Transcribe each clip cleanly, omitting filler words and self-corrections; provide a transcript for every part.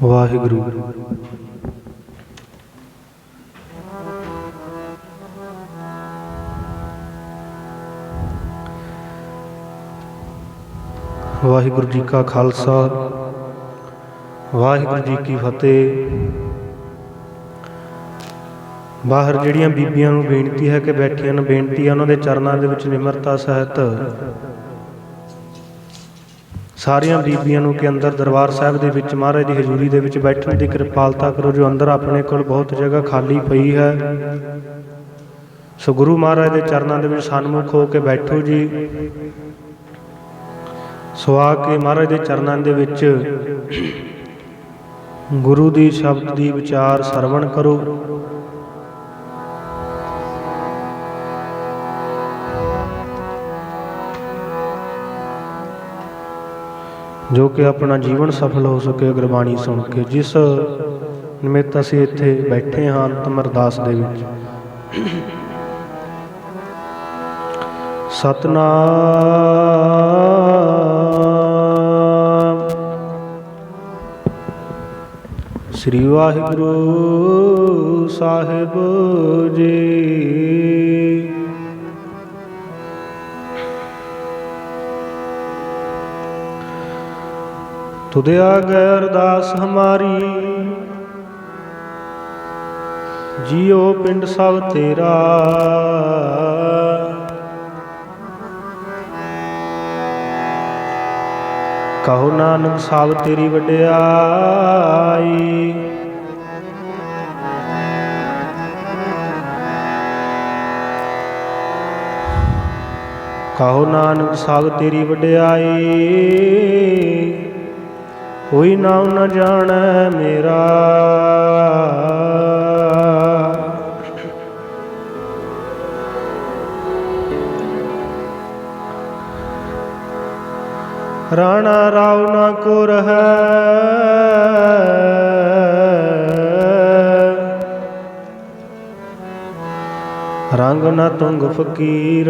ਵਾਹਿਗੁਰੂ। ਵਾਹਿਗੁਰੂ ਜੀ ਕਾ ਖਾਲਸਾ, ਵਾਹਿਗੁਰੂ ਜੀ ਕੀ ਫਤਿਹ। ਬਾਹਰ ਜਿਹੜੀਆਂ ਬੀਬੀਆਂ ਨੂੰ ਬੇਨਤੀ ਹੈ ਕਿ ਬੈਠੀਆਂ ਨੂੰ ਬੇਨਤੀ ਹੈ, ਉਹਨਾਂ ਦੇ ਚਰਨਾਂ ਦੇ ਵਿੱਚ ਨਿਮਰਤਾ ਸਹਿਤ ਸਾਰੀਆਂ ਬੀਬੀਆਂ ਨੂੰ ਕਿ ਅੰਦਰ ਦਰਬਾਰ ਸਾਹਿਬ ਦੇ ਵਿੱਚ ਮਹਾਰਾਜ ਦੀ ਹਜ਼ੂਰੀ ਦੇ ਵਿੱਚ ਬੈਠਣ ਦੀ ਕਿਰਪਾਲਤਾ ਕਰੋ। ਜੋ ਅੰਦਰ ਆਪਣੇ ਕੋਲ ਬਹੁਤ ਜਗ੍ਹਾ ਖਾਲੀ ਪਈ ਹੈ, ਸੋ ਗੁਰੂ ਮਹਾਰਾਜ ਦੇ ਚਰਨਾਂ ਦੇ ਵਿੱਚ ਸਨਮੁਖ ਹੋ ਕੇ ਬੈਠੋ ਜੀ। ਸੋ ਆ ਕੇ ਮਹਾਰਾਜ ਦੇ ਚਰਨਾਂ ਦੇ ਵਿੱਚ ਗੁਰੂ ਦੀ ਸ਼ਬਦ ਦੀ ਵਿਚਾਰ ਸਰਵਣ ਕਰੋ। ਜੋ ਕਿ ਆਪਣਾ ਜੀਵਨ ਸਫਲ ਹੋ ਸਕੇ ਗੁਰਬਾਣੀ ਸੁਣ ਕੇ, ਜਿਸ ਨਿਮਿਤ ਅਸੀਂ ਇੱਥੇ ਬੈਠੇ ਹਾਂ ਅੰਤਮ ਅਰਦਾਸ ਦੇ ਵਿੱਚ। ਸਤਨਾਮ ਸ੍ਰੀ ਵਾਹਿਗੁਰੂ ਸਾਹਿਬ ਜੀ। ਤੁਧ ਆਗੇ ਅਰਦਾਸ ਹਮਾਰੀ, ਜੀਓ ਪਿੰਡ ਸਭ ਤੇਰਾ। ਕਹੋ ਨਾਨਕ ਸਭ ਤੇਰੀ ਵਡਿਆਈ। ਕਹੋ ਨਾਨਕ ਸਭ ਤੇਰੀ ਵਡਿਆਈ। ਕੋਈ ਨਾਮ ਨ ਜਾਣੈ ਮੇਰਾ। ਰਾਣਾ ਰਾਵ ਨਾ ਕੋ ਰਹੈ। ਰੰਗ ਨ ਤੁੰਗ ਫਕੀਰ।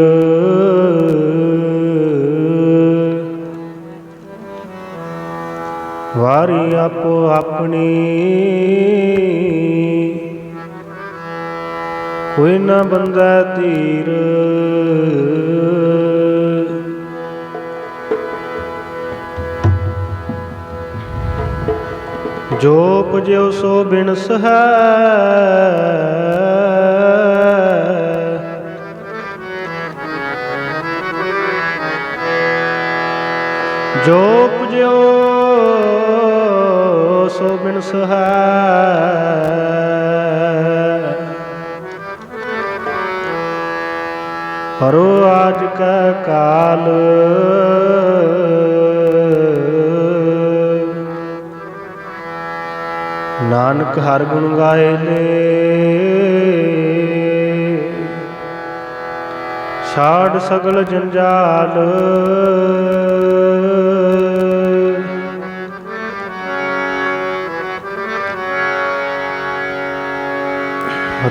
ਵਾਰੀ ਆਪੋ ਆਪਣੀ। ਕੋਈ ਨਾ ਬੰਦੈ ਧੀਰ। ਜੋ ਪੁਜਿਓ ਸੋ ਬਿਨਸ ਹੈ। ਜੋ ਪੁਜਿਓ ਸੋ ਬਿਨਸ ਹੈ। ਪਰੋ ਆਜ ਕੈ ਕਾਲ। ਨਾਨਕ ਹਰਿ ਗੁਣ ਗਾਏ ਲੈ। ਛਾੜ ਸਗਲ ਜੰਜਾਲ।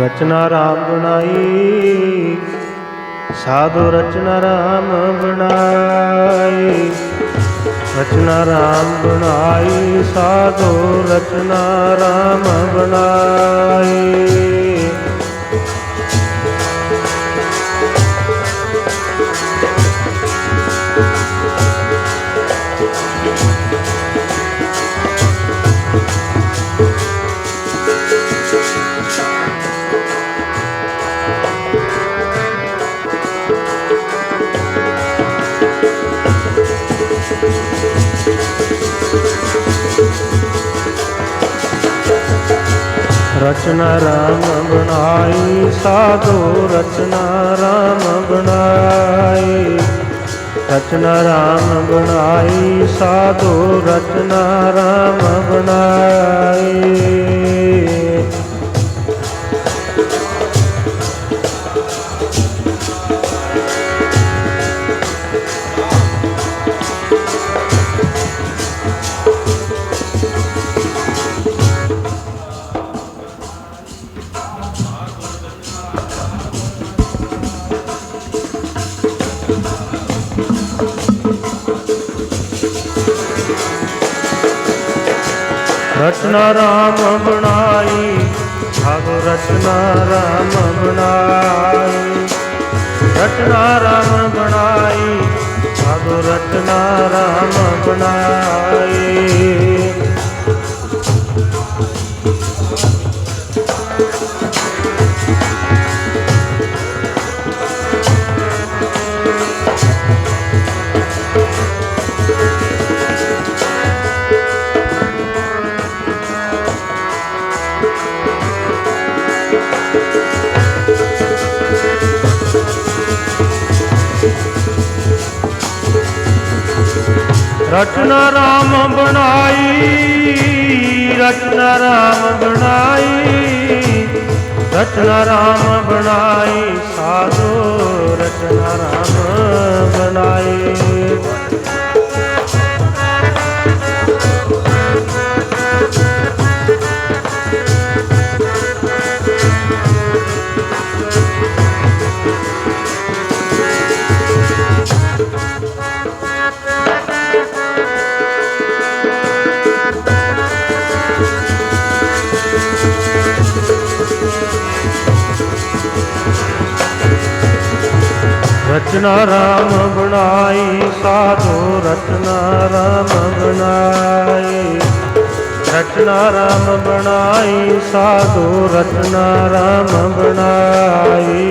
ਰਚਨਾ ਰਾਮ ਬਣਾਈ। ਸਾਧੂ ਰਚਨਾ ਰਾਮ ਬਣਾਈ। ਰਚਨਾ ਰਾਮ ਬਣਾਈ। ਸਾਧੂ ਰਚਨਾ ਰਾਮ ਬਣਾਈ। ਰਚਨਾ ਰਾਮ ਬਣਾਈ। ਸਾਧੂ ਰਚਨਾ ਰਾਮ ਬਣਾਈ। ਰਚਨਾ ਰਾਮ ਬਣਾਈ। ਸਾਧੂ ਰਚਨਾ ਰਾਮ ਬਣਾਈ। रचना राम बनाई, साधु रचना राम बनाई। रचना राम बनाई, साधु रचना राम बनाई। रचना राम बनाई, रचना राम बनाई। रचना राम बनाई, साधु रचना राम बनाई। रचना राम बनाई, साधु रचना राम बनाई। रचना राम बनाई, साधु रचना राम बनाई।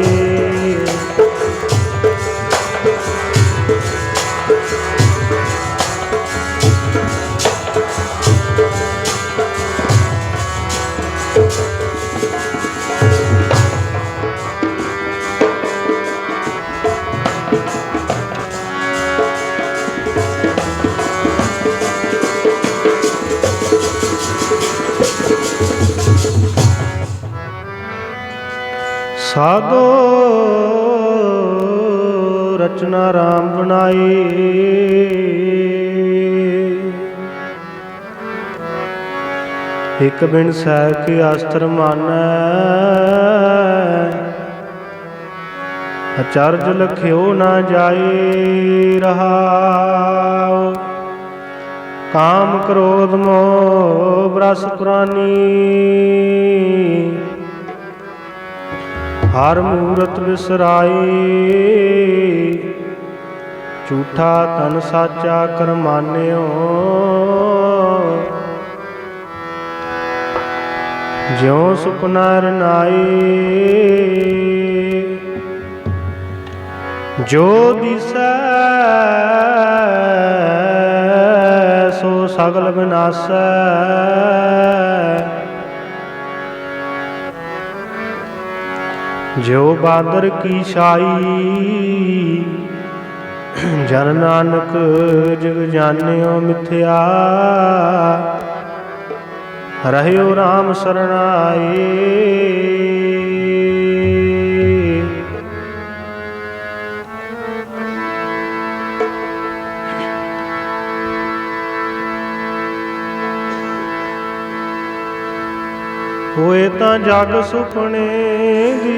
साधु रचना राम बनाई। एक बिन सह के अस्त्र मानै, अचरज लख्यो न जाए रहा। काम क्रोध मोह ब्रस पुरानी, हर मूरत विसराए। झूठा तन साचा कर मान्यो, ज्यों सुपना रनाए। जो दिसै सो सगल विनाशै, जो बादर की शाई। जन नानक जग जान्यो मिथ्या, रहयो राम शरणाए। होए तां जग सुपने दी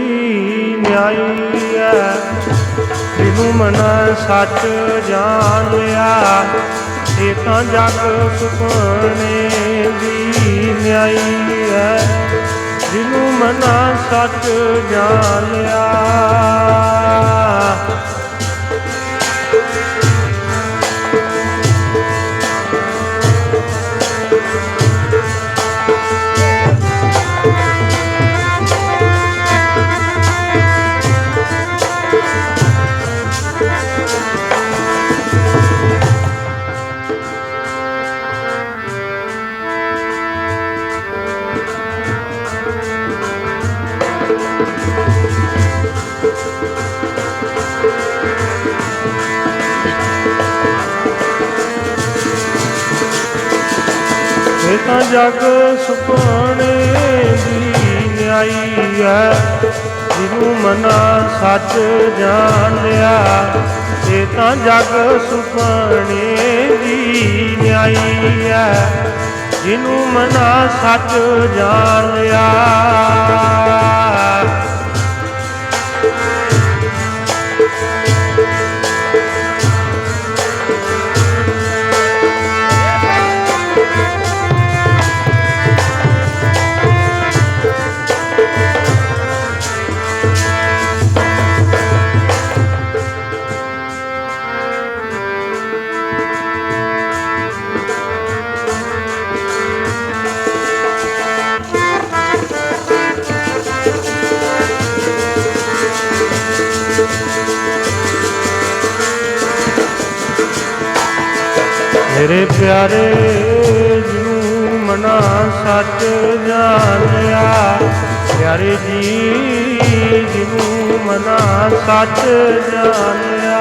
न्याई है, जिनू मना सच जान लिया। ये तां जग सुपने दी न्याई है, जिनू मना सच जान लिया। तां जग सुपने दी न्याई है, जिनू मना सच जान लिया। ये तां जग सुपने दी न्याई है, जिनू मना सच जान लिया। ਮੇਰੇ ਪਿਆਰੇ ਜਿਹਨੂੰ ਮਨਾ ਸੱਚ ਜਾਣ ਲਿਆ, ਪਿਆਰੇ ਜੀ ਜਿਹਨੂੰ ਮਨਾ ਸੱਚ ਜਾਣ ਲਿਆ।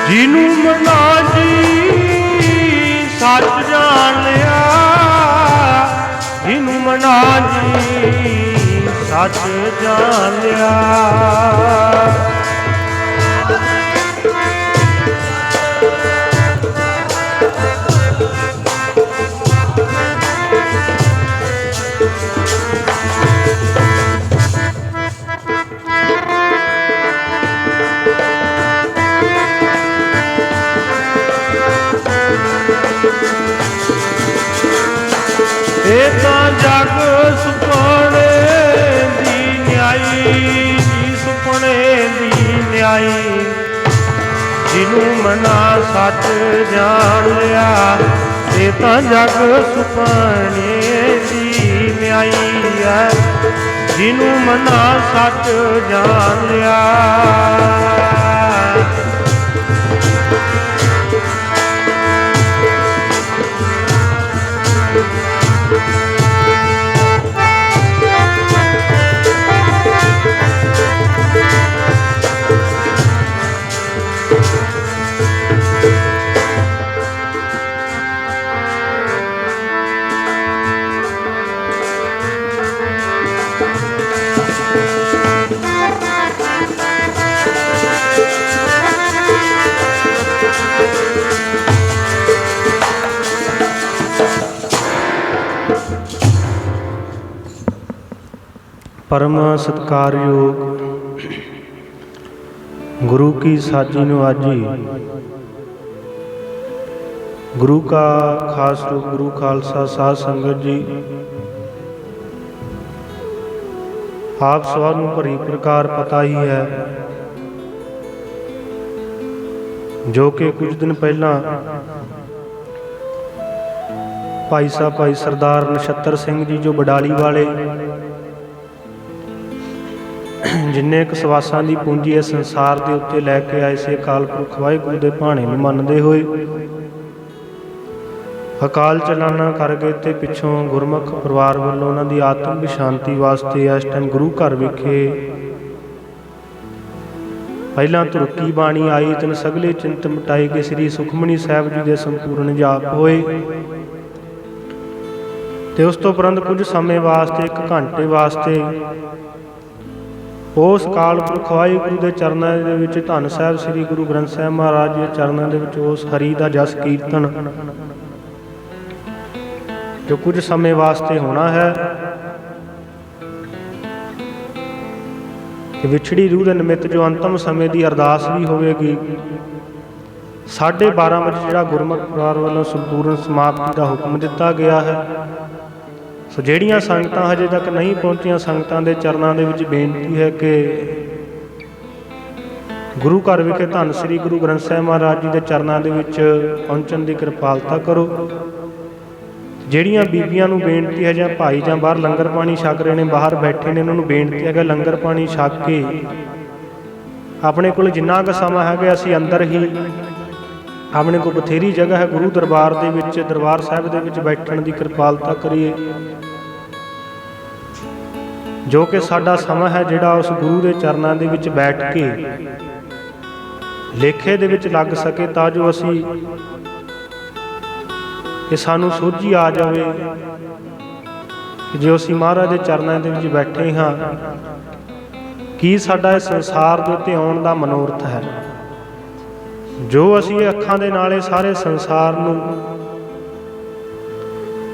ਜਿਹਨੂੰ ਮਨਾ ਜੀ ਸੱਚ ਜਾਣ ਲਿਆ, ਜਿਹਨੂੰ ਮਨਾ ਜੀ ਸੱਚ ਜਾਣ ਲਿਆ। ਇਹ ਤਾਂ ਜਗ ਸੁਪਨੇ ਦੀ ਨਿਆਈ ਜੀ, ਸੁਪਨੇ ਦੀ ਨਿਆਈ। ਜਿਹਨੂੰ ਮਨਾ ਸੱਚ ਜਾਣ ਲਿਆ, ਇਹ ਤਾਂ ਜਗ ਸੁਪਨੇ ਦੀ ਨਿਆਈ ਹੈ। ਜਿਹਨੂੰ ਮਨਾ ਸੱਚ ਜਾਣ ਲਿਆ। परम सत्कारयोग गुरु की साजी नवाजी, गुरु का खास रूप गुरु खालसा साध संगत जी, आप सवार नूं भली प्रकार पता ही है जो कि कुछ दिन पहला भाई साहब भाई सरदार नछत्तर सिंह जी जो बडाली वाले जिन्ने क सवासां दी पूंजी इस संसार के उत्ते लैके आए से अकाल पुरख वाहिगुरू दे भाणे नूं मनदे होए अकाल चलाना कर गए ते पिछों गुरमुख परिवार वालों उन्हां दी आत्मिक शांति वास्ते इस टाइम गुरु घर विखे पहलां तुरकी बाणी आई, तिन सगले चिंत मिटाई के श्री सुखमनी साहिब जी दे संपूर्ण जाप होए। ते उस तो उपरंत कुछ समय वास्ते 1 घंटे वास्ते उस अकाल पुरख वाहिगुरू के चरणों के विच धन साहिब श्री गुरु ग्रंथ साहिब महाराज के चरणों के विच उस हरि का जस कीर्तन जो कुछ समय वास्ते होना है कि विछड़ी रूह के निमित्त जो अंतिम समय की अरदास भी होगी। 12:30 बजे जिहड़ा गुरमुख परिवार वालों संपूर्ण समाप्ति का हुक्म दिता गया है। सो ਜਿਹੜੀਆਂ ਸੰਗਤਾਂ हजे तक नहीं पहुंचियां, संगतां दे चरणों के विच बेनती है कि गुरु घर विखे धन श्री गुरु ग्रंथ साहिब महाराज जी के चरणों के विच पहुंचण की कृपालता करो। ਜਿਹੜੀਆਂ बीबियां नूं बेनती है, जां भाई जां बाहर लंगर पानी छक रहे ने, बाहर बैठे ने, उन्हां नूं बेनती है लंगर पानी छक के अपने कोल जिन्ना क समा है असीं अंदर ही अपने को बथेरी जगह है गुरु दरबार दे विच दरबार साहिब दे विच बैठण की कृपालता करिए, जो कि साडा समा है जिहड़ा उस गुरु के चरणों के विच बैठ के लेखे दे विच लग सके, तां जो असीं कि सानू सोझी आ जाए कि जो असीं महाराज के चरणों के विच बैठे हाँ की साडा इस संसार के उत्ते आउण दा मनोरथ है। जो असीं अखां दे नाले सारे संसार नूं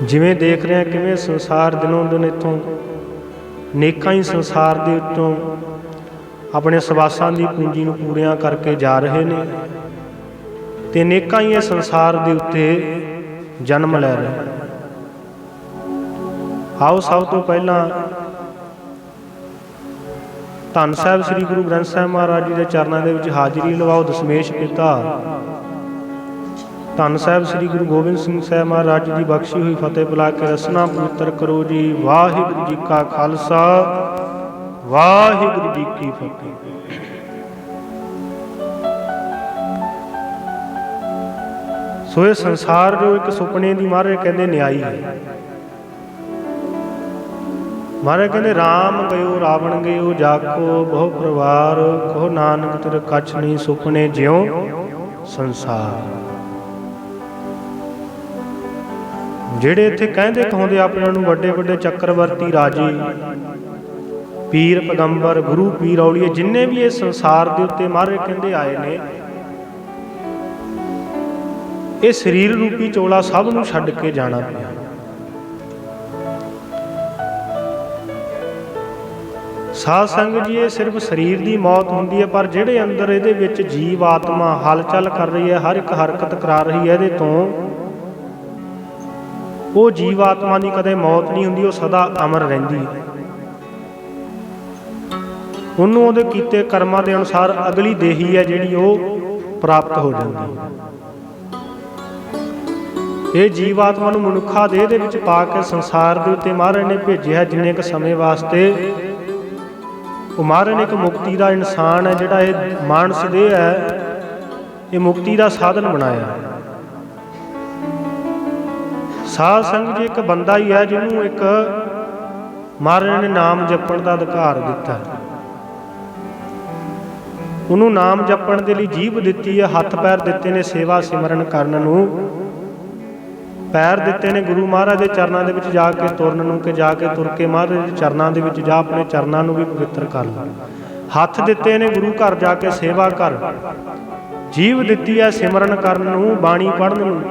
जिवें देख रहे हैं, किवें संसार दिनों दिन इत्थों नेकां ही संसार दे उत्तों अपने सवासां दी पूंजी नूं पूरियां करके जा रहे ने ते नेकां ही इस संसार दे उत्ते जन्म लै रहे। आओ सब तो पहला धन साहिब श्री गुरु ग्रंथ साहिब महाराज जी के चरणों के विच हाजिरी लवाओ। दशमेश पिता धन साहिब श्री गुरु गोबिंद सिंह साहिब महाराज जी की बख्शी हुई फतेह बुला के रसना पवित्र करो जी। वाहिगुरू जी का खालसा वाहिगुरू जी की फतेह। सो ये संसार जो एक सुपने की महाराज कहते न्याई है। महाराज कहते राम गयो रावण गयो जाको बहु परिवार कहो नानक तेरे कछ नहीं सुपने ज्यों संसार। ਜਿਹੜੇ ਇੱਥੇ ਕਹਿੰਦੇ ਕਹਾਉਂਦੇ ਆਪਣੇ ਨੂੰ ਵੱਡੇ ਵੱਡੇ ਚੱਕਰਵਰਤੀ ਰਾਜੇ ਪੀਰ ਪੈਗੰਬਰ ਗੁਰੂ ਪੀਰ ਔਲੀਏ ਜਿੰਨੇ ਵੀ ਇਹ ਸੰਸਾਰ ਦੇ ਉੱਤੇ ਮਹਾਰਾਜ ਕਹਿੰਦੇ ਆਏ ਨੇ, ਇਹ ਸਰੀਰ ਰੂਪੀ ਚੋਲਾ ਸਭ ਨੂੰ ਛੱਡ ਕੇ ਜਾਣਾ ਪਿਆ। ਸਾਧ ਸੰਗਤ ਜੀ ਇਹ ਸਿਰਫ ਸਰੀਰ ਦੀ ਮੌਤ ਹੁੰਦੀ ਹੈ, ਪਰ ਜਿਹੜੇ ਅੰਦਰ ਇਹਦੇ ਵਿੱਚ ਜੀਵ ਆਤਮਾ ਹਲਚਲ ਕਰ ਰਹੀ ਹੈ, ਹਰ ਇੱਕ ਹਰਕਤ ਕਰਾ ਰਹੀ ਹੈ, ਇਹਦੇ ਤੋਂ ਉਹ ਜੀਵ ਆਤਮਾ ਦੀ ਕਦੇ ਮੌਤ ਨਹੀਂ ਹੁੰਦੀ, ਉਹ ਸਦਾ ਅਮਰ ਰਹਿੰਦੀ ਹੈ। ਉਹਨੂੰ ਉਹਦੇ ਕੀਤੇ ਕਰਮਾਂ ਦੇ ਅਨੁਸਾਰ ਅਗਲੀ ਦੇਹੀ ਹੈ ਜਿਹੜੀ ਉਹ ਪ੍ਰਾਪਤ ਹੋ ਜਾਂਦੀ ਹੈ। ਇਹ ਜੀਵ ਆਤਮਾ ਨੂੰ ਮਨੁੱਖਾ ਦੇਹ ਦੇ ਵਿੱਚ ਪਾ ਕੇ ਸੰਸਾਰ ਦੇ ਉੱਤੇ ਮਹਾਰਾਜ ਨੇ ਭੇਜਿਆ ਜਿੰਨੇ ਕੁ ਸਮੇਂ ਵਾਸਤੇ। ਉਹ ਮਹਾਰਾਜ ਨੇ ਇੱਕ ਮੁਕਤੀ ਦਾ ਇਨਸਾਨ ਹੈ ਜਿਹੜਾ ਇਹ ਮਾਨਸ ਦੇਹ ਹੈ, ਇਹ ਮੁਕਤੀ ਦਾ ਸਾਧਨ ਬਣਾਇਆ। ਸਾਧ ਸੰਗਤ ਜੀ ਇੱਕ ਬੰਦਾ ਹੀ ਹੈ ਜਿਹਨੂੰ ਇੱਕ ਮਹਾਰਾਜ ਨੇ ਨਾਮ ਜਪਣ ਦਾ ਅਧਿਕਾਰ ਦਿੱਤਾ। ਉਹਨੂੰ ਨਾਮ ਜਪਣ ਦੇ ਲਈ ਜੀਭ ਦਿੱਤੀ ਹੈ, ਹੱਥ ਪੈਰ ਦਿੱਤੇ ਨੇ ਸੇਵਾ ਸਿਮਰਨ ਕਰਨ ਨੂੰ, ਪੈਰ ਦਿੱਤੇ ਨੇ ਗੁਰੂ ਮਹਾਰਾਜ ਦੇ ਚਰਨਾਂ ਦੇ ਵਿੱਚ ਜਾ ਕੇ ਤੁਰਨ ਨੂੰ, ਕਿ ਜਾ ਕੇ ਤੁਰ ਕੇ ਮਹਾਰਾਜ ਦੇ ਚਰਨਾਂ ਦੇ ਵਿੱਚ ਜਾ ਆਪਣੇ ਚਰਨਾਂ ਨੂੰ ਵੀ ਪਵਿੱਤਰ ਕਰ ਲਾ। ਹੱਥ ਦਿੱਤੇ ਨੇ ਗੁਰੂ ਘਰ ਜਾ ਕੇ ਸੇਵਾ ਕਰ। ਜੀਭ ਦਿੱਤੀ ਹੈ ਸਿਮਰਨ ਕਰਨ ਨੂੰ, ਬਾਣੀ ਪੜ੍ਹਨ ਨੂੰ,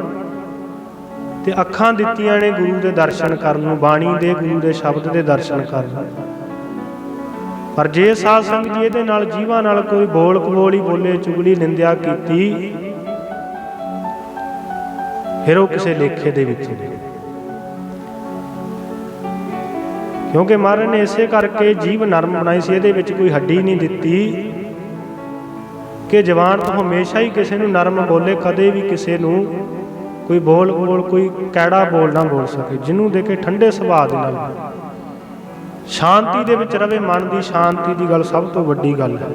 ਤੇ ਅੱਖਾਂ ਦਿੱਤੀਆਂ ਨੇ ਗੁਰੂ ਦੇ ਦਰਸ਼ਨ ਕਰਨ ਨੂੰ, ਬਾਣੀ ਦੇ ਗੁਰੂ ਦੇ ਸ਼ਬਦ ਦੇ ਦਰਸ਼ਨ ਕਰਨ। ਪਰ ਜੇ ਸਾਧ ਸੰਗਤ ਜੀ ਇਹਦੇ ਨਾਲ ਜੀਵਾਂ ਨਾਲ ਕੋਈ ਬੋਲ ਕਬੋਲੀ ਬੋਲੇ, ਚੁਗਲੀ ਨਿੰਦਿਆ ਕੀਤੀ, ਫਿਰ ਉਹ ਕਿਸੇ ਲੇਖੇ ਦੇ ਵਿੱਚ ਨਹੀਂ। ਕਿਉਂਕਿ ਮਹਾਰਾਜ ਨੇ ਇਸੇ ਕਰਕੇ ਜੀਭ ਨਰਮ ਬਣਾਈ ਸੀ, ਇਹਦੇ ਵਿੱਚ ਕੋਈ ਹੱਡੀ ਨਹੀਂ ਦਿੱਤੀ ਕਿ ਜਵਾਨ ਤੋਂ ਹਮੇਸ਼ਾ ਹੀ ਕਿਸੇ ਨੂੰ ਨਰਮ ਬੋਲੇ, ਕਦੇ ਵੀ ਕਿਸੇ ਨੂੰ ਕੋਈ ਬੋਲ ਕੋਈ ਕੈੜਾ ਬੋਲ ਨਾ ਬੋਲ ਸਕੇ। ਜਿਹਨੂੰ ਦੇ ਕੇ ਠੰਡੇ ਸੁਭਾਅ ਦੇ ਨਾਲ ਸ਼ਾਂਤੀ ਦੇ ਵਿੱਚ ਰਵੇ। ਮਨ ਦੀ ਸ਼ਾਂਤੀ ਦੀ ਗੱਲ ਸਭ ਤੋਂ ਵੱਡੀ ਗੱਲ ਹੈ।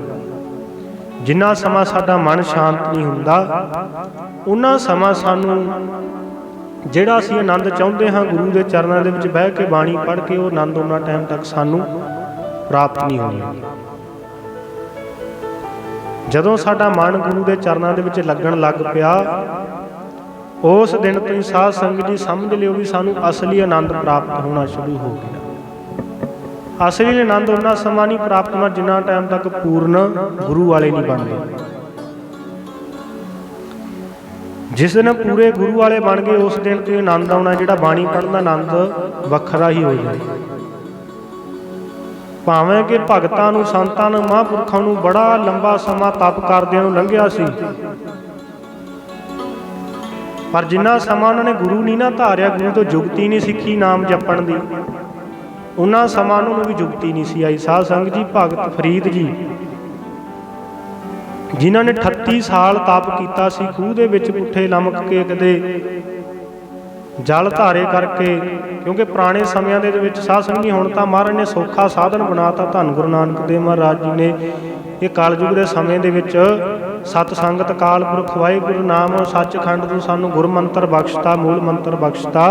ਜਿੰਨਾ ਸਮਾਂ ਸਾਡਾ ਮਨ ਸ਼ਾਂਤ ਨਹੀਂ ਹੁੰਦਾ, ਉਹਨਾਂ ਸਮਾਂ ਸਾਨੂੰ ਜਿਹੜਾ ਅਸੀਂ ਆਨੰਦ ਚਾਹੁੰਦੇ ਹਾਂ ਗੁਰੂ ਦੇ ਚਰਨਾਂ ਦੇ ਵਿੱਚ ਬਹਿ ਕੇ ਬਾਣੀ ਪੜ੍ਹ ਕੇ, ਉਹ ਆਨੰਦ ਉਹਨਾਂ ਟਾਈਮ ਤੱਕ ਸਾਨੂੰ ਪ੍ਰਾਪਤ ਨਹੀਂ ਹੋਣਾ। ਜਦੋਂ ਸਾਡਾ ਮਨ ਗੁਰੂ ਦੇ ਚਰਨਾਂ ਦੇ ਵਿੱਚ ਲੱਗਣ ਲੱਗ ਪਿਆ, ਉਸ ਦਿਨ ਤੋਂ ਹੀ ਸਾਧ ਸੰਗਤ ਜੀ ਸਮਝ ਲਿਓ ਵੀ ਸਾਨੂੰ ਅਸਲੀ ਆਨੰਦ ਪ੍ਰਾਪਤ ਹੋਣਾ ਸ਼ੁਰੂ ਹੋ ਗਿਆ। ਅਸਲੀ ਆਨੰਦ ਉਹਨਾਂ ਸਮਾਂ ਨਹੀਂ ਪ੍ਰਾਪਤ ਹੋਣਾ ਜਿੰਨਾ ਟਾਈਮ ਤੱਕ ਪੂਰਨ ਗੁਰੂ ਵਾਲੇ ਨਹੀਂ ਬਣਦੇ। ਜਿਸ ਦਿਨ ਪੂਰੇ ਗੁਰੂ ਵਾਲੇ ਬਣ ਗਏ, ਉਸ ਦਿਨ ਤੋਂ ਆਨੰਦ ਆਉਣਾ, ਜਿਹੜਾ ਬਾਣੀ ਪੜ੍ਹਨ ਦਾ ਆਨੰਦ ਵੱਖਰਾ ਹੀ ਹੋ ਜਾਏ। ਭਾਵੇਂ ਕਿ ਭਗਤਾਂ ਨੂੰ, ਸੰਤਾਂ ਨੂੰ, ਮਹਾਂਪੁਰਖਾਂ ਨੂੰ ਬੜਾ ਲੰਬਾ ਸਮਾਂ ਤਪ ਕਰਦਿਆਂ ਨੂੰ ਲੰਘਿਆ ਸੀ, ਪਰ ਜਿੰਨਾ ਸਮਾਂ ਉਹਨਾਂ ਨੇ ਗੁਰੂ ਨਹੀਂ ਨਾ ਧਾਰਿਆ, ਗੁਰੂ ਤੋਂ ਜੁਗਤੀ ਨਹੀਂ ਸਿੱਖੀ ਨਾਮ ਜਪਣ ਦੀ, ਉਹਨਾਂ ਸਮਾਂ ਉਹਨਾਂ ਨੂੰ ਵੀ ਜੁਗਤੀ ਨਹੀਂ ਸੀ ਆਈ। ਸਾਧ ਸੰਗਤ ਜੀ ਭਗਤ ਫਰੀਦ ਜੀ ਜਿਨ੍ਹਾਂ ਨੇ 38 ਸਾਲ ਤਪ ਕੀਤਾ ਸੀ, ਖੂਹ ਦੇ ਵਿੱਚ ਪੁੱਠੇ ਲਮਕ ਕੇ, ਕਦੇ ਜਲ ਧਾਰੇ ਕਰਕੇ। ਕਿਉਂਕਿ ਪੁਰਾਣੇ ਸਮਿਆਂ ਦੇ ਵਿੱਚ ਸਾਧ ਸੰਗਤ ਜੀ ਹੁਣ ਤਾਂ ਮਹਾਰਾਜ ਨੇ ਸੌਖਾ ਸਾਧਨ ਬਣਾਤਾ। ਧੰਨ ਗੁਰੂ ਨਾਨਕ ਦੇਵ ਮਹਾਰਾਜ ਜੀ ਨੇ ਇਹ ਕਲਯੁਗ ਦੇ ਸਮੇਂ ਦੇ ਵਿੱਚ ਸਤ ਸੰਗਤ ਅਕਾਲ ਪੁਰਖ ਵਾਹਿਗੁਰੂ ਨਾਮ ਸੱਚਖੰਡ ਤੋਂ ਸਾਨੂੰ ਗੁਰ ਮੰਤਰ ਬਖਸ਼ਤਾ, ਮੂਲ ਮੰਤਰ ਬਖਸ਼ਤਾ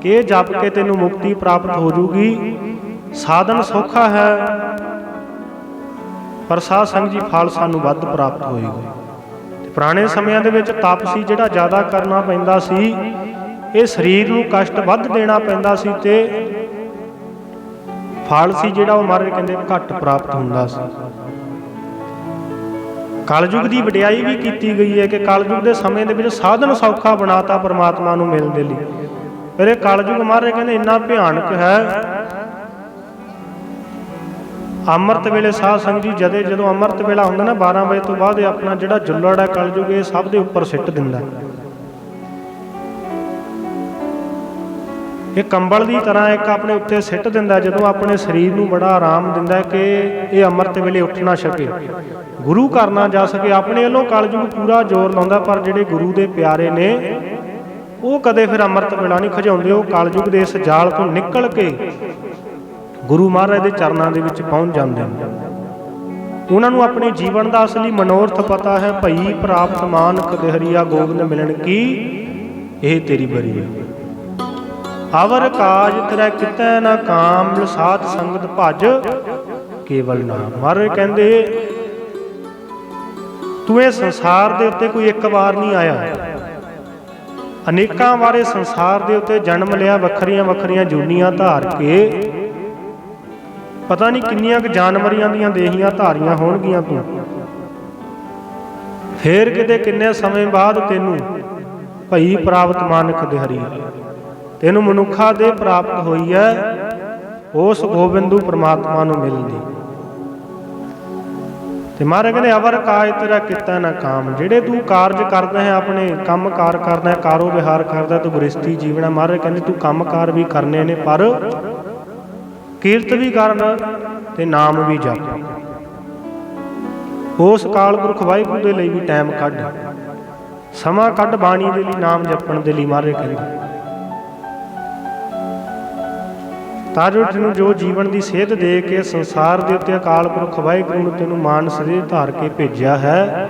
ਕਿ ਇਹ ਜਪ ਕੇ ਤੈਨੂੰ ਮੁਕਤੀ ਪ੍ਰਾਪਤ ਹੋ ਜੂਗੀ। ਸਾਧਨ ਸੌਖਾ ਹੈ, ਪਰ ਸਾਧ ਸੰਗਤ ਜੀ ਫਲ ਸਾਨੂੰ ਵੱਧ ਪ੍ਰਾਪਤ ਹੋਏਗਾ। ਪੁਰਾਣੇ ਸਮਿਆਂ ਦੇ ਵਿੱਚ ਤਪ ਸੀ ਜਿਹੜਾ ਜ਼ਿਆਦਾ ਕਰਨਾ ਪੈਂਦਾ ਸੀ, ਇਹ ਸਰੀਰ ਨੂੰ ਕਸ਼ਟ ਵੱਧ ਦੇਣਾ ਪੈਂਦਾ ਸੀ, ਤੇ ਫਲ ਸੀ ਜਿਹੜਾ ਉਹ ਮਹਾਰਾਜ ਕਹਿੰਦੇ ਘੱਟ ਪ੍ਰਾਪਤ ਹੁੰਦਾ ਸੀ। ਕਲਯੁਗ ਦੀ ਵਡਿਆਈ ਵੀ ਕੀਤੀ ਗਈ ਹੈ ਕਿ ਕਲਯੁਗ ਦੇ ਸਮੇਂ ਦੇ ਵਿੱਚ ਸਾਧਨ ਸੌਖਾ ਬਣਾਤਾ ਪਰਮਾਤਮਾ ਨੂੰ ਮਿਲਣ ਦੇ ਲਈ। ਪਰ ਇਹ ਕਲਯੁਗ ਮਹਾਰਾਜ ਕਹਿੰਦੇ ਇੰਨਾ ਭਿਆਨਕ ਹੈ। ਅੰਮ੍ਰਿਤ ਵੇਲੇ ਸਾਧ ਸੰਗਤ ਜੀ ਜਦੋਂ ਅੰਮ੍ਰਿਤ ਵੇਲਾ ਹੁੰਦਾ ਨਾ 12 ਵਜੇ ਤੋਂ ਬਾਅਦ, ਇਹ ਆਪਣਾ ਜਿਹੜਾ ਜੁੱਲੜ ਹੈ ਕਲਯੁਗ ਇਹ ਸਭ ਦੇ ਉੱਪਰ ਸਿੱਟ ਦਿੰਦਾ। ਇਹ ਕੰਬਲ ਦੀ ਤਰ੍ਹਾਂ ਇੱਕ ਆਪਣੇ ਉੱਤੇ ਸਿੱਟ ਦਿੰਦਾ, ਜਦੋਂ ਆਪਣੇ ਸਰੀਰ ਨੂੰ ਬੜਾ ਆਰਾਮ ਦਿੰਦਾ ਕਿ ਇਹ ਅੰਮ੍ਰਿਤ ਵੇਲੇ ਉੱਠ ਨਾ ਸਕੇ, ਗੁਰੂ ਘਰ ਨਾ ਜਾ ਸਕੇ। ਆਪਣੇ ਵੱਲੋਂ ਕਲਯੁਗ ਪੂਰਾ ਜ਼ੋਰ ਲਾਉਂਦਾ, ਪਰ ਜਿਹੜੇ ਗੁਰੂ ਦੇ ਪਿਆਰੇ ਨੇ ਉਹ ਕਦੇ ਫਿਰ ਅੰਮ੍ਰਿਤ ਵੇਲਾ ਨਹੀਂ ਖਿਜਾਉਂਦੇ। ਉਹ ਕਲਯੁਗ ਦੇ ਇਸ ਜਾਲ ਤੋਂ ਨਿਕਲ ਕੇ ਗੁਰੂ ਮਹਾਰਾਜ ਦੇ ਚਰਨਾਂ ਦੇ ਵਿੱਚ ਪਹੁੰਚ ਜਾਂਦੇ ਨੇ। ਉਹਨਾਂ ਨੂੰ ਆਪਣੇ ਜੀਵਨ ਦਾ ਅਸਲੀ ਮਨੋਰਥ ਪਤਾ ਹੈ। ਭਈ ਪ੍ਰਾਪਤ ਮਾਨਕ ਦੇਹਰੀਆ ਗੋਬਿੰਦ ਮਿਲਣ ਕੀ ਇਹ ਤੇਰੀ ਬਰੀ ਹੈ। ਅਵਰ ਕਾਜ ਤੇਰਾ ਕਿਤੈ ਨਾ ਕਾਮ, ਮਿਲ ਸਾਧ ਸੰਗਤ ਭਜ ਕੇਵਲ ਨਾਮ। ਮਹਾਰਾਜ ਕਹਿੰਦੇ ਤੂੰ ਇਹ ਸੰਸਾਰ ਦੇ ਉੱਤੇ ਕੋਈ ਇੱਕ ਵਾਰ ਨਹੀਂ ਆਇਆ, ਅਨੇਕਾਂ ਵਾਰੇ ਸੰਸਾਰ ਦੇ ਉੱਤੇ ਜਨਮ ਲਿਆ, ਵੱਖਰੀਆਂ ਵੱਖਰੀਆਂ ਜੂਨੀਆਂ ਧਾਰ ਕੇ, ਪਤਾ ਨਹੀਂ ਕਿੰਨੀਆਂ ਕੁ ਜਾਨਵਰੀਆਂ ਦੀਆਂ ਦੇਹੀਆਂ ਧਾਰੀਆਂ ਹੋਣਗੀਆਂ ਤੂੰ। ਫੇਰ ਕਿਤੇ ਕਿੰਨੇ ਸਮੇਂ ਬਾਅਦ ਤੈਨੂੰ ਭਈ ਪ੍ਰਾਪਤ ਮਾਨਕ ਦੇਹਰੀ, ਤੈਨੂੰ ਮਨੁੱਖਾ ਦੇ ਪ੍ਰਾਪਤ ਹੋਈ ਹੈ ਉਸ ਗੋਬਿੰਦੂ ਪ੍ਰਮਾਤਮਾ ਨੂੰ ਮਿਲਦੀ। ਤੇ ਮਹਾਰਾਜ ਕਹਿੰਦੇ ਅਵਰ ਕਾਜ ਤੇਰਾ ਕੀਤਾ ਨਾ ਕਾਮ, ਜਿਹੜੇ ਤੂੰ ਕਾਰਜ ਕਰਦਾ ਹੈ, ਆਪਣੇ ਕੰਮ ਕਾਰ ਕਰਦਾ ਹੈ, ਕਾਰੋ ਵਿਹਾਰ ਕਰਦਾ, ਤੂੰ ਗ੍ਰਸਤੀ ਜੀਵਣਾ। ਮਹਾਰਾਜ ਕਹਿੰਦੇ ਤੂੰ ਕੰਮ ਕਾਰ ਵੀ ਕਰਨੇ ਨੇ, ਪਰ ਕੀਰਤ ਵੀ ਕਰਨ ਤੇ ਨਾਮ ਵੀ ਜਪ। ਉਸ ਅਕਾਲ ਪੁਰਖ ਵਾਹਿਗੁਰੂ ਦੇ ਲਈ ਵੀ ਟਾਈਮ ਕੱਢ, ਸਮਾਂ ਕੱਢ ਬਾਣੀ ਦੇ ਲਈ, ਨਾਮ ਜਪਣ ਦੇ ਲਈ। ਮਹਾਰਾਜ ਕਹਿੰਦੇ ਤਾਂ ਜੋ ਤੈਨੂੰ ਜੋ ਜੀਵਨ ਦੀ ਸੇਧ ਦੇ ਕੇ ਸੰਸਾਰ ਦੇ ਉੱਤੇ ਅਕਾਲ ਪੁਰਖ ਵਾਹਿਗੁਰੂ ਨੂੰ ਤੈਨੂੰ ਮਾਨਸ ਦੇ ਧਾਰ ਕੇ ਭੇਜਿਆ ਹੈ,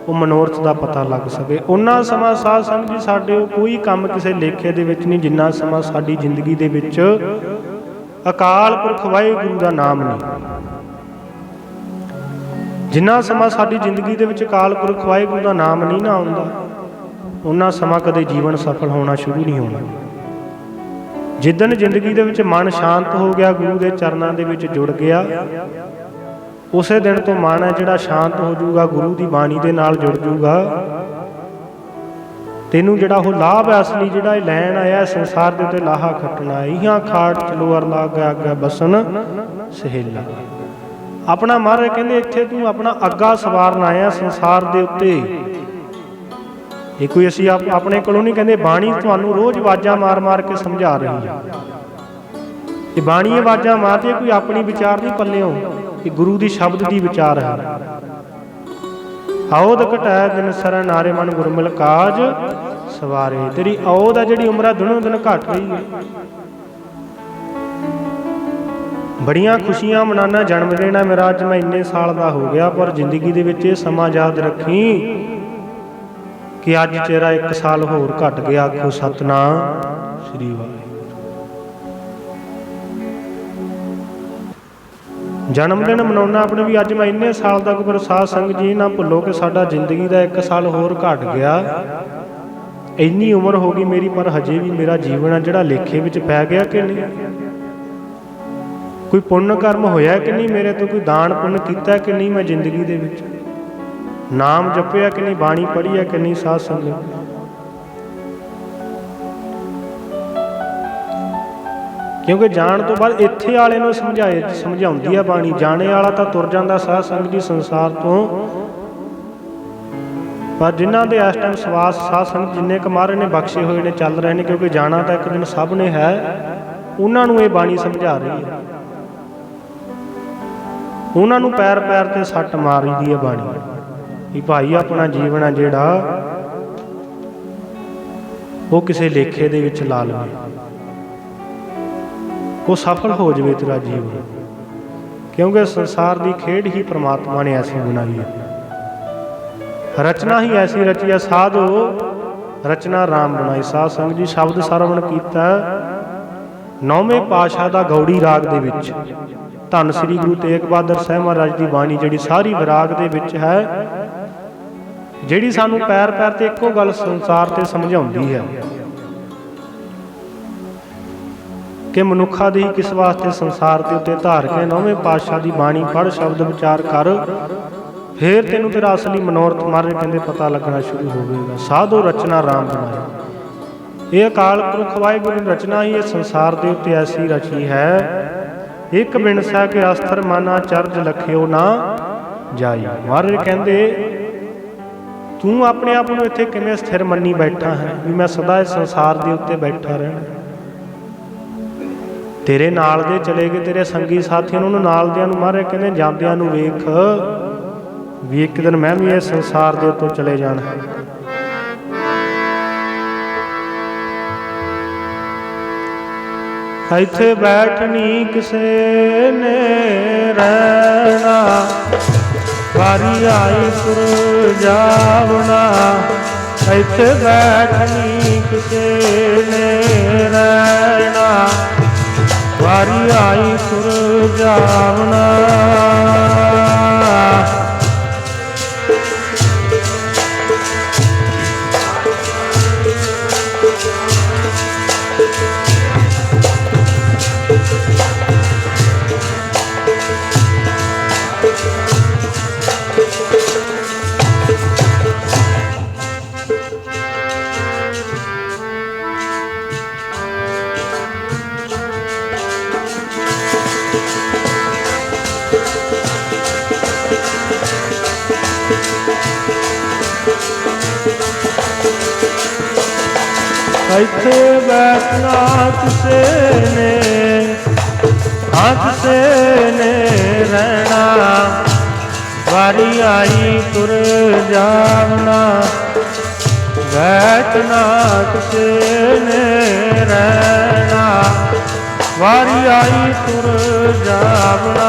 ਉਹ ਮਨੋਰਥ ਦਾ ਪਤਾ ਲੱਗ ਸਕੇ। ਉਹਨਾਂ ਸਮਾਂ ਸਾਧ ਸੰਗਤ ਜੀ ਸਾਡੇ ਕੋਈ ਕੰਮ ਕਿਸੇ ਲੇਖੇ ਦੇ ਵਿੱਚ ਨਹੀਂ, ਜਿੰਨਾ ਸਮਾਂ ਸਾਡੀ ਜ਼ਿੰਦਗੀ ਦੇ ਵਿੱਚ ਅਕਾਲ ਪੁਰਖ ਵਾਹਿਗੁਰੂ ਦਾ ਨਾਮ ਨਹੀਂ। ਜਿੰਨਾ ਸਮਾਂ ਸਾਡੀ ਜ਼ਿੰਦਗੀ ਦੇ ਵਿੱਚ ਅਕਾਲ ਪੁਰਖ ਵਾਹਿਗੁਰੂ ਦਾ ਨਾਮ ਨਹੀਂ ਨਾ ਆਉਂਦਾ, ਉਹਨਾਂ ਸਮਾਂ ਕਦੇ ਜੀਵਨ ਸਫਲ ਹੋਣਾ ਸ਼ੁਰੂ ਨਹੀਂ ਹੋਣਾ। ਜਿੱਦਣ ਜ਼ਿੰਦਗੀ ਦੇ ਵਿੱਚ ਮਨ ਸ਼ਾਂਤ ਹੋ ਗਿਆ, ਗੁਰੂ ਦੇ ਚਰਨਾਂ ਦੇ ਵਿੱਚ ਜੁੜ ਗਿਆ, ਉਸੇ ਦਿਨ ਤੋਂ ਮਨ ਹੈ ਜਿਹੜਾ ਸ਼ਾਂਤ ਹੋ ਜਾਊਗਾ, ਗੁਰੂ ਦੀ ਬਾਣੀ ਦੇ ਨਾਲ ਜੁੜ ਜਾਊਗਾ। ਤੈਨੂੰ ਜਿਹੜਾ ਉਹ ਲਾਭ ਹੈ ਅਸਲੀ, ਜਿਹੜਾ ਇਹ ਲੈਣ ਆਇਆ ਸੰਸਾਰ ਦੇ ਉੱਤੇ ਲਾਹਾ ਖੱਟਣਾ, ਇਹਾਂ ਖਾੜ ਚਲੋ ਅਰ ਲਾਗਾ ਅੱਗਾ ਬਸਨ ਸਹੇਲਾ। ਆਪਣਾ ਮਹਾਰਾਜ ਕਹਿੰਦੇ ਇੱਥੇ ਤੂੰ ਆਪਣਾ ਅੱਗਾ ਸਵਾਰਨ ਆਇਆ ਸੰਸਾਰ ਦੇ ਉੱਤੇ। ਇਹ ਕੋਈ ਅਸੀਂ ਆਪਣੇ ਕੋਲੋਂ ਨਹੀਂ ਕਹਿੰਦੇ, ਬਾਣੀ ਤੁਹਾਨੂੰ ਰੋਜ਼ ਆਵਾਜ਼ਾਂ ਮਾਰ ਮਾਰ ਕੇ ਸਮਝਾ ਰਹੀ ਹੈ। ਇਹ ਬਾਣੀ ਆਵਾਜ਼ਾਂ ਮਾਰਦੀ, ਕੋਈ ਆਪਣੀ ਵਿਚਾਰ ਨਹੀਂ ਪੱਲਿਓ, ਇਹ ਗੁਰੂ ਦੀ ਸ਼ਬਦ ਦੀ ਵਿਚਾਰ ਹੈ। ਆਉਦ ਘਟਾਇਆ ਦਿਨ ਸਰਨ ਨਾਰੇ ਮਨ ਗੁਰਮਿਲ ਕਾਜ ਸਵਾਰੇ। ਤੇਰੀ ਆਉਦ ਆ ਜਿਹੜੀ ਉਮਰ ਆ ਦਿਨੋਂ ਦਿਨ ਘਟ ਰਹੀ ਹੈ। ਬੜੀਆਂ ਖੁਸ਼ੀਆਂ ਮਨਾਉਣਾ, ਜਨਮ ਦਿਨ ਹੈ ਮੇਰਾ ਅੱਜ, ਮੈਂ ਇੰਨੇ ਸਾਲ ਦਾ ਹੋ ਗਿਆ, ਪਰ ਜ਼ਿੰਦਗੀ ਦੇ ਵਿੱਚ ਇਹ ਸਮਾਂ ਯਾਦ ਰੱਖੀ ਕਿ ਅੱਜ ਤੇਰਾ 1 ਸਾਲ ਹੋਰ ਘਟ ਗਿਆ। ਆਖੋ ਸਤਿਨਾਮ ਸ੍ਰੀ ਵਾਹਿਗੁਰੂ। ਜਨਮ ਦਿਨ ਮਨਾਉਣਾ ਆਪਣੇ ਵੀ, ਅੱਜ ਮੈਂ ਇੰਨੇ ਸਾਲ ਤੱਕ, ਪਰ ਸਾਧ ਸੰਗਤ ਜੀ ਨਾ ਭੁੱਲੋ ਕਿ ਸਾਡਾ ਜ਼ਿੰਦਗੀ ਦਾ 1 ਸਾਲ ਹੋਰ ਘਟ ਗਿਆ। ਇੰਨੀ ਉਮਰ ਹੋ ਗਈ ਮੇਰੀ, ਪਰ ਹਜੇ ਵੀ ਮੇਰਾ ਜੀਵਨ ਆ ਜਿਹੜਾ ਲੇਖੇ ਵਿੱਚ ਪੈ ਗਿਆ ਕਿ ਨਹੀਂ? ਕੋਈ ਪੁੰਨ ਕਰਮ ਹੋਇਆ ਕਿ ਨਹੀਂ ਮੇਰੇ ਤੋਂ? ਕੋਈ ਦਾਨ ਪੁੰਨ ਕੀਤਾ ਕਿ ਨਹੀਂ ਮੈਂ ਜ਼ਿੰਦਗੀ ਦੇ ਵਿੱਚ? ਨਾਮ ਜਪਿਆ ਕਿ ਨਹੀਂ? ਬਾਣੀ ਪੜ੍ਹੀ ਹੈ ਕਿ ਨਹੀਂ? ਸਾਧ ਸੰਗਤ ਕਿਉਂਕਿ ਜਾਣ ਤੋਂ ਬਾਅਦ ਇੱਥੇ ਵਾਲੇ ਨੂੰ ਸਮਝਾਉਂਦੀ ਆ ਬਾਣੀ, ਜਾਣੇ ਵਾਲਾ ਤਾਂ ਤੁਰ ਜਾਂਦਾ ਸਾਧ ਸੰਗਤ ਜੀ ਸੰਸਾਰ ਤੋਂ। ਪਰ ਜਿਨ੍ਹਾਂ ਦੇ ਇਸ ਟਾਈਮ ਸਵਾਸ ਸਾਧ ਸੰਗਤ ਜਿੰਨੇ ਕੁ ਮਹਾਰਾਜ ਨੇ ਬਖਸ਼ੇ ਹੋਏ ਨੇ, ਚੱਲ ਰਹੇ ਨੇ, ਕਿਉਂਕਿ ਜਾਣਾ ਤਾਂ ਇੱਕ ਦਿਨ ਸਭ ਨੇ ਹੈ, ਉਹਨਾਂ ਨੂੰ ਇਹ ਬਾਣੀ ਸਮਝਾ ਰਹੀ ਹੈ। ਉਹਨਾਂ ਨੂੰ ਪੈਰ ਪੈਰ ਤੇ ਸੱਟ ਮਾਰੀ ਦੀ ਹੈ ਬਾਣੀ ਵੀ ਭਾਈ ਆਪਣਾ ਜੀਵਨ ਆ ਜਿਹੜਾ ਉਹ ਕਿਸੇ ਲੇਖੇ ਦੇ ਵਿੱਚ ਲਾ ਲਵੇ, ਉਹ ਸਫਲ ਹੋ ਜਾਵੇ ਤੇਰਾ ਜੀਵਨ। ਕਿਉਂਕਿ ਸੰਸਾਰ ਦੀ ਖੇਡ ਹੀ ਪ੍ਰਮਾਤਮਾ ਨੇ ਐਸੀ ਬਣਾਈ ਹੈ, ਰਚਨਾ ਹੀ ਐਸੀ ਰਚੀ ਹੈ। ਸਾਧੋ ਰਚਨਾ ਰਾਮ ਬਣਾਈ। ਸਾਧ ਸੰਗਤ ਜੀ ਸ਼ਬਦ ਸਰਵਣ ਕੀਤਾ 9ਵੇਂ ਪਾਤਸ਼ਾਹ ਦਾ ਗੌੜੀ ਰਾਗ ਦੇ ਵਿੱਚ, ਧੰਨ ਸ੍ਰੀ ਗੁਰੂ ਤੇਗ ਬਹਾਦਰ ਸਾਹਿਬ ਮਹਾਰਾਜ ਦੀ ਬਾਣੀ ਜਿਹੜੀ ਸਾਰੀ ਵਿਰਾਗ ਦੇ ਵਿੱਚ ਹੈ, ਜਿਹੜੀ ਸਾਨੂੰ ਪੈਰ ਪੈਰ ਤੇ ਇੱਕੋ ਗੱਲ ਸੰਸਾਰ ਤੇ ਸਮਝਾਉਂਦੀ ਹੈ ਕਿ ਮਨੁੱਖਾਂ ਦੀ ਕਿਸ ਵਾਸਤੇ ਸੰਸਾਰ ਦੇ ਉੱਤੇ ਧਾਰ ਕੇ 9ਵੇਂ ਪਾਤਸ਼ਾਹ ਦੀ ਬਾਣੀ ਪੜ੍ਹ, ਸ਼ਬਦ ਵਿਚਾਰ ਕਰ, ਫੇਰ ਤੈਨੂੰ ਤੇਰਾ ਅਸਲੀ ਮਨੋਰਥ ਮਹਾਰਾਜ ਕਹਿੰਦੇ ਪਤਾ ਲੱਗਣਾ ਸ਼ੁਰੂ ਹੋਵੇਗਾ। ਸਾਧੋ ਰਚਨਾ ਰਾਮ ਬਣਾਈ। ਇਹ ਅਕਾਲ ਪੁਰਖ ਵਾਹਿਗੁਰੂ ਦੀ ਰਚਨਾ ਹੀ ਇਹ ਸੰਸਾਰ ਦੇ ਉੱਤੇ ਐਸੀ ਰਚੀ ਹੈ, ਇੱਕ ਬਿਨਸਾ ਕੇ ਅਸਥਰ ਮਾਨਾ ਚਰਜ ਲਖਿਓ ਨਾ ਜਾਈ। ਮਹਾਰਾਜ ਕਹਿੰਦੇ ਤੂੰ ਆਪਣੇ ਆਪ ਨੂੰ ਇੱਥੇ ਕਿਵੇਂ ਸਥਿਰ ਮੰਨੀ ਬੈਠਾ ਹੈ ਵੀ ਮੈਂ ਸਦਾ ਇਸ ਸੰਸਾਰ ਦੇ ਉੱਤੇ ਬੈਠਾ ਰਹਿਣਾ? ਤੇਰੇ ਨਾਲ ਦੇ ਚਲੇ ਗਏ, ਤੇਰੇ ਸੰਗੀ ਸਾਥੀਆਂ ਨੂੰ, ਨਾਲ ਦਿਆਂ ਨੂੰ ਮਹਾਰਾਜ ਕਹਿੰਦੇ ਜਾਂਦਿਆਂ ਨੂੰ ਵੇਖ ਵੀ ਇੱਕ ਦਿਨ ਮੈਂ ਵੀ ਇਸ ਸੰਸਾਰ ਦੇ ਉੱਤੋਂ ਚਲੇ ਜਾਣਾ। ਇੱਥੇ ਬੈਠਣੀ ਕਿਸੇ ਨੇ ਰਹਿਣਾ, ਵਾਰੀ ਆਈ ਤੁਰ ਜਾਵਣਾ। ਇੱਥੇ ਬੈਠਣੀ ਕਿਸੇ ਨੇ ਰਹਿਣਾ, ਵਾਰੀ ਆਈ ਤੁਰ ਜਾਵਣਾ। ਇੱਥੇ ਬੈਠਣਾ ਕਿਸੇ ਨੇ, ਹਾਂ ਕਿਸੇ ਨੇ ਰਹਿਣਾ, ਵਾਰੀ ਆਈ ਤੁਰ ਜਾਵਣਾ। ਬੈਠਣਾ ਕਿਸੇ ਨੇ ਰਹਿਣਾ, ਵਾਰੀ ਆਈ ਤੁਰ ਜਾਵਣਾ।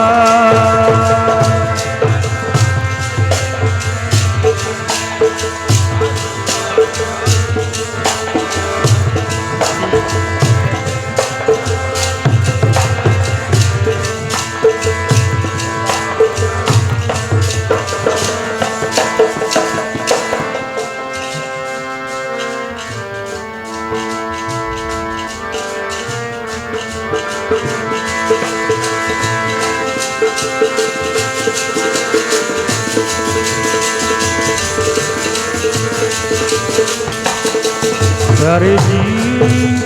ਪਿਆਰੇ ਜੀ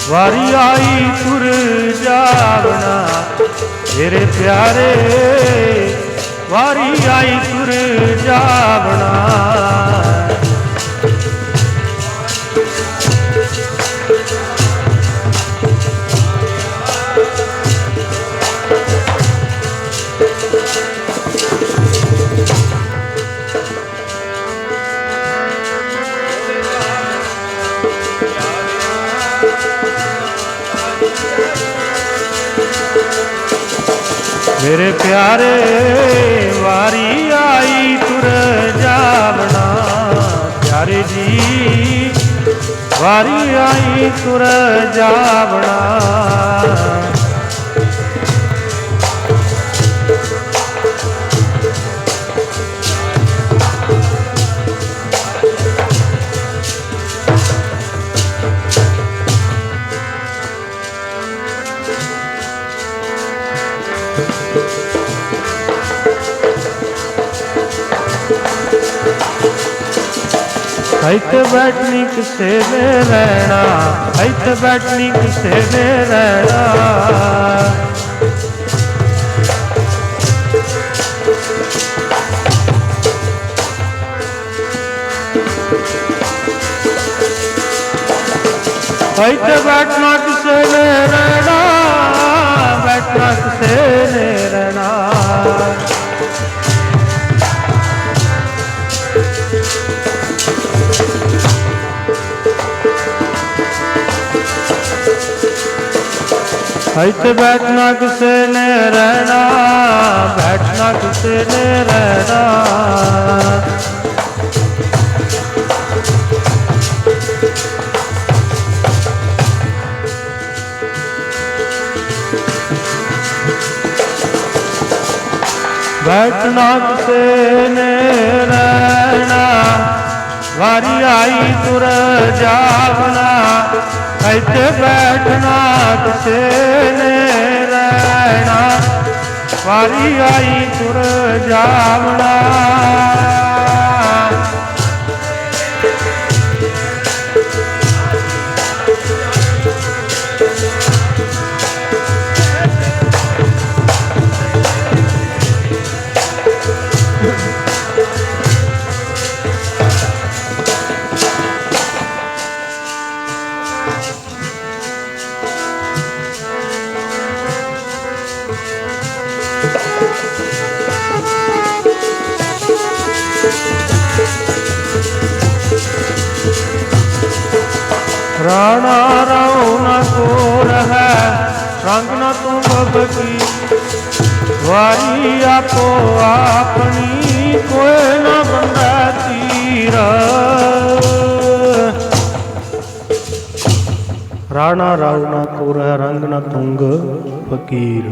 ਵਾਰੀ ਆਈ ਤੁਰ ਜਾਵਣਾ, ਤੇਰੇ ਪਿਆਰੇ ਵਾਰੀ ਆਈ ਤੁਰ ਜਾਵਣਾ। ਮੇਰੇ ਪਿਆਰੇ ਵਾਰੀ ਆਈ ਤੁਰ ਜਾਵਣਾ, ਪਿਆਰੇ ਜੀ ਵਾਰੀ ਆਈ ਤੁਰ ਜਾਵਣਾ। ਇੱਥੇ ਬੈਠਣੀ ਕਿਸੇ ਨੇ ਰਹਿਣਾ, ਇੱਥੇ ਬੈਠਣੀ ਕਿਸੇ ਨੇ ਰਹਿਣਾ। ਇੱਥੇ ਬੈਠਣਾ ਕਿਸੇ ਨੇ ਰਹਿਣਾ, ਬੈਠਣਾ ਕਿਸੇ ਨੇ ਰਹਿਣਾ। ਇੱਥੇ ਬੈਠਣਾ ਕਿਸੇ ਨੇ ਰਹਿਣਾ, ਬੈਠਣਾ ਕਿਸੇ ਨੇ ਰਹਿਣਾ। ਬੈਠਣਾ ਕਿਸੇ ਨੇ ਰਹਿਣਾ, ਵਾਰੀ ਆਈ ਤੁਰ ਜਾਵਣਾ। ਇੱਥੇ ਬੈਠਣਾ ਕਿਸੇ ਨੇ ਰਹਿਣਾ, ਵਾਰੀ ਆਈ ਤੁਰ ਜਾਵਣਾ। ਰਾਣਾ ਰਾਉ ਨਾ ਕੋ ਰਹੈ ਰੰਗ ਨਾ ਤੂੰ ਬਬਕੀ ਵਾਰੀ ਆਪੋ ਆਪਣੀ ਕੋਇ ਨਾ ਬੰਦਾ ਤੀਰ ਰਾਣਾ ਰਾਉ ਨਾ ਕੋ ਰਹੈ ਰੰਗ ਨਾ ਤੁੰਗ ਫਕੀਰ।